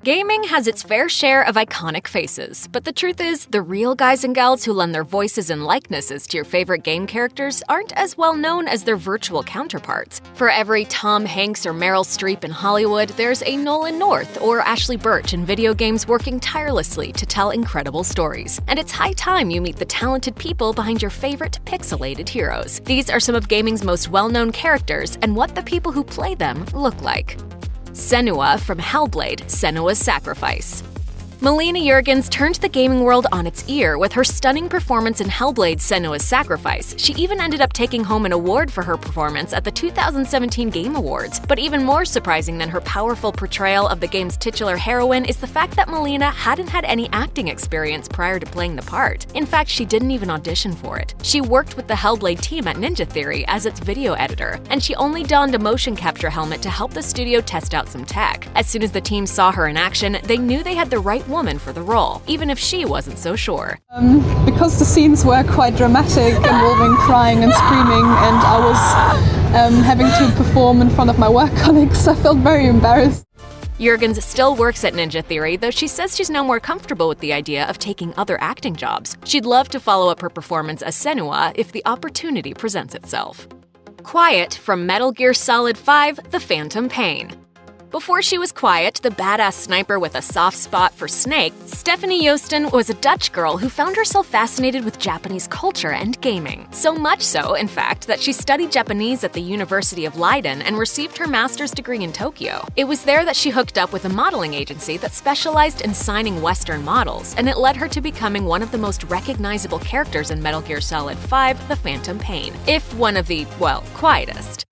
Gaming has its fair share of iconic faces, but the truth is, the real guys and gals who lend their voices and likenesses to your favorite game characters aren't as well known as their virtual counterparts. For every Tom Hanks or Meryl Streep in Hollywood, there's a Nolan North or Ashley Burch in video games working tirelessly to tell incredible stories. And it's high time you meet the talented people behind your favorite pixelated heroes. These are some of gaming's most well-known characters and what the people who play them look like. Senua from Hellblade, Senua's Sacrifice. Melina Juergens turned the gaming world on its ear with her stunning performance in Hellblade: Senua's Sacrifice. She even ended up taking home an award for her performance at the 2017 Game Awards. But even more surprising than her powerful portrayal of the game's titular heroine is the fact that Melina hadn't had any acting experience prior to playing the part. In fact, she didn't even audition for it. She worked with the Hellblade team at Ninja Theory as its video editor, and she only donned a motion capture helmet to help the studio test out some tech. As soon as the team saw her in action, they knew they had the right woman for the role, even if she wasn't so sure. Because the scenes were quite dramatic, involving crying and screaming, and I was having to perform in front of my work colleagues, I felt very embarrassed. Juergens still works at Ninja Theory, though she says she's now more comfortable with the idea of taking other acting jobs. She'd love to follow up her performance as Senua if the opportunity presents itself. Quiet from Metal Gear Solid 5: The Phantom Pain. Before she was Quiet, the badass sniper with a soft spot for Snake, Stephanie Joosten was a Dutch girl who found herself fascinated with Japanese culture and gaming. So much so, in fact, that she studied Japanese at the University of Leiden and received her master's degree in Tokyo. It was there that she hooked up with a modeling agency that specialized in signing Western models, and it led her to becoming one of the most recognizable characters in Metal Gear Solid 5: The Phantom Pain, if one of the, well, quietest.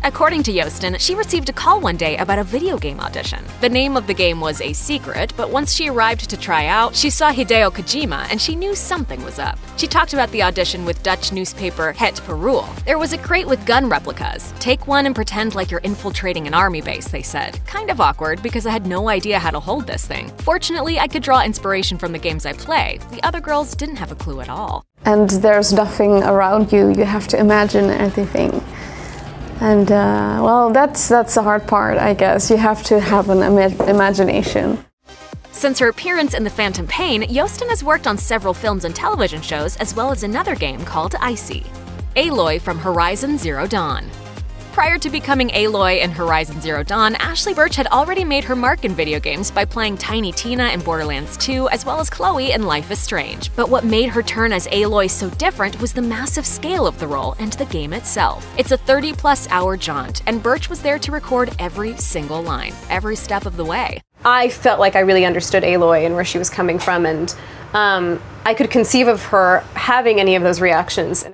According to Joosten, she received a call one day about a video game audition. The name of the game was a secret, but once she arrived to try out, she saw Hideo Kojima and she knew something was up. She talked about the audition with Dutch newspaper Het Parool. There was a crate with gun replicas. Take one and pretend like you're infiltrating an army base, they said. Kind of awkward because I had no idea how to hold this thing. Fortunately, I could draw inspiration from the games I play. The other girls didn't have a clue at all. And there's nothing around you. You have to imagine everything. And well, that's the hard part, I guess. You have to have an imagination. Since her appearance in The Phantom Pain, Joosten has worked on several films and television shows, as well as another game called Icy. Aloy from Horizon Zero Dawn. Prior to becoming Aloy in Horizon Zero Dawn, Ashley Burch had already made her mark in video games by playing Tiny Tina in Borderlands 2, as well as Chloe in Life is Strange. But what made her turn as Aloy so different was the massive scale of the role and the game itself. It's a 30-plus hour jaunt, and Burch was there to record every single line, every step of the way. I felt like I really understood Aloy and where she was coming from, and I could conceive of her having any of those reactions.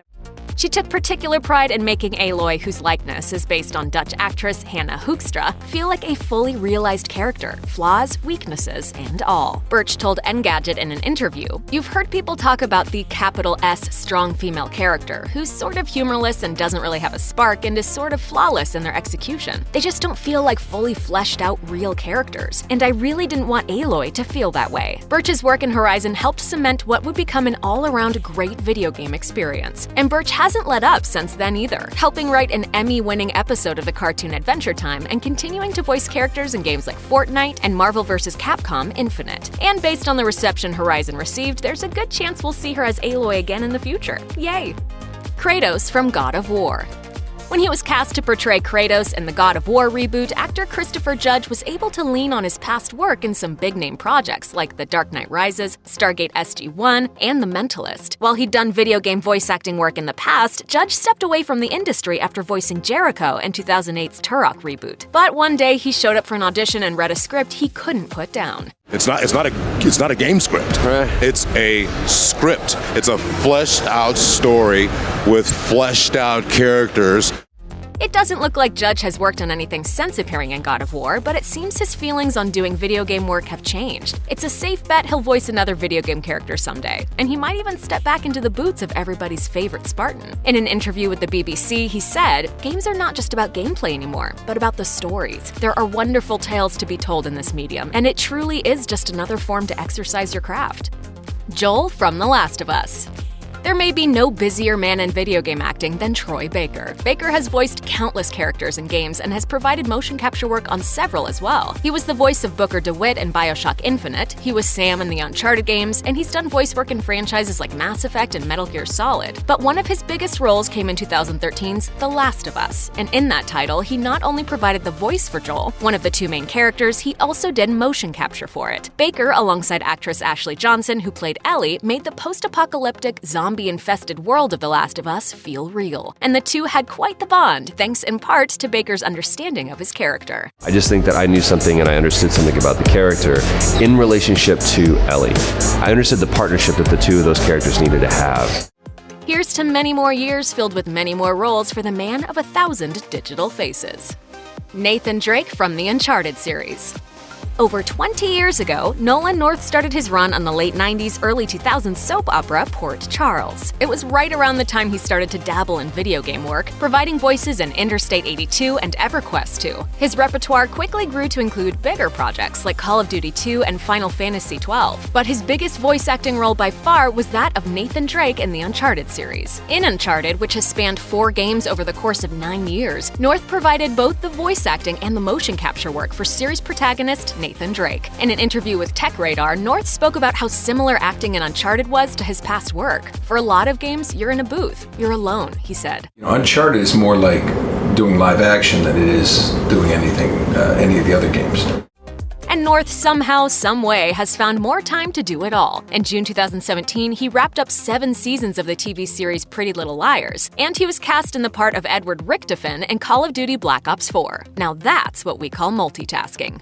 She took particular pride in making Aloy, whose likeness is based on Dutch actress Hannah Hoekstra, feel like a fully realized character, flaws, weaknesses, and all. Burch told Engadget in an interview, "You've heard people talk about the capital S strong female character, who's sort of humorless and doesn't really have a spark and is sort of flawless in their execution. They just don't feel like fully fleshed out real characters. And I really didn't want Aloy to feel that way." Burch's work in Horizon helped cement what would become an all-around great video game experience. And Burch hasn't let up since then either, helping write an Emmy-winning episode of the cartoon Adventure Time and continuing to voice characters in games like Fortnite and Marvel vs. Capcom Infinite. And based on the reception Horizon received, there's a good chance we'll see her as Aloy again in the future. Yay! Kratos from God of War. When he was cast to portray Kratos in the God of War reboot, actor Christopher Judge was able to lean on his past work in some big-name projects like The Dark Knight Rises, Stargate SG-1, and The Mentalist. While he'd done video game voice acting work in the past, Judge stepped away from the industry after voicing Jericho in 2008's Turok reboot. But one day, he showed up for an audition and read a script he couldn't put down. It's not a game script. Right. It's a script. It's a fleshed out story with fleshed out characters. It doesn't look like Judge has worked on anything since appearing in God of War, but it seems his feelings on doing video game work have changed. It's a safe bet he'll voice another video game character someday, and he might even step back into the boots of everybody's favorite Spartan. In an interview with the BBC, he said, "Games are not just about gameplay anymore, but about the stories. There are wonderful tales to be told in this medium, and it truly is just another form to exercise your craft." Joel from The Last of Us. There may be no busier man in video game acting than Troy Baker. Baker has voiced countless characters in games and has provided motion capture work on several as well. He was the voice of Booker DeWitt in BioShock Infinite, he was Sam in the Uncharted games, and he's done voice work in franchises like Mass Effect and Metal Gear Solid. But one of his biggest roles came in 2013's The Last of Us, and in that title, he not only provided the voice for Joel, one of the two main characters, he also did motion capture for it. Baker, alongside actress Ashley Johnson, who played Ellie, made the post-apocalyptic, zombie-infested world of The Last of Us feel real. And the two had quite the bond, thanks in part to Baker's understanding of his character. I just think that I knew something and I understood something about the character in relationship to Ellie. I understood the partnership that the two of those characters needed to have. Here's to many more years filled with many more roles for the man of 1,000 digital faces. Nathan Drake from the Uncharted series. Over 20 years ago, Nolan North started his run on the late 90s, early 2000s soap opera Port Charles. It was right around the time he started to dabble in video game work, providing voices in Interstate 82 and EverQuest 2. His repertoire quickly grew to include bigger projects like Call of Duty 2 and Final Fantasy 12. But his biggest voice acting role by far was that of Nathan Drake in the Uncharted series. In Uncharted, which has spanned 4 games over the course of 9 years, North provided both the voice acting and the motion capture work for series protagonist Nathan Drake. In an interview with Tech Radar, North spoke about how similar acting in Uncharted was to his past work. For a lot of games, you're in a booth. You're alone, he said. Uncharted is more like doing live action than it is doing anything, any of the other games. And North somehow, someway, has found more time to do it all. In June 2017, he wrapped up 7 seasons of the TV series Pretty Little Liars, and he was cast in the part of Edward Richtofen in Call of Duty Black Ops 4. Now that's what we call multitasking.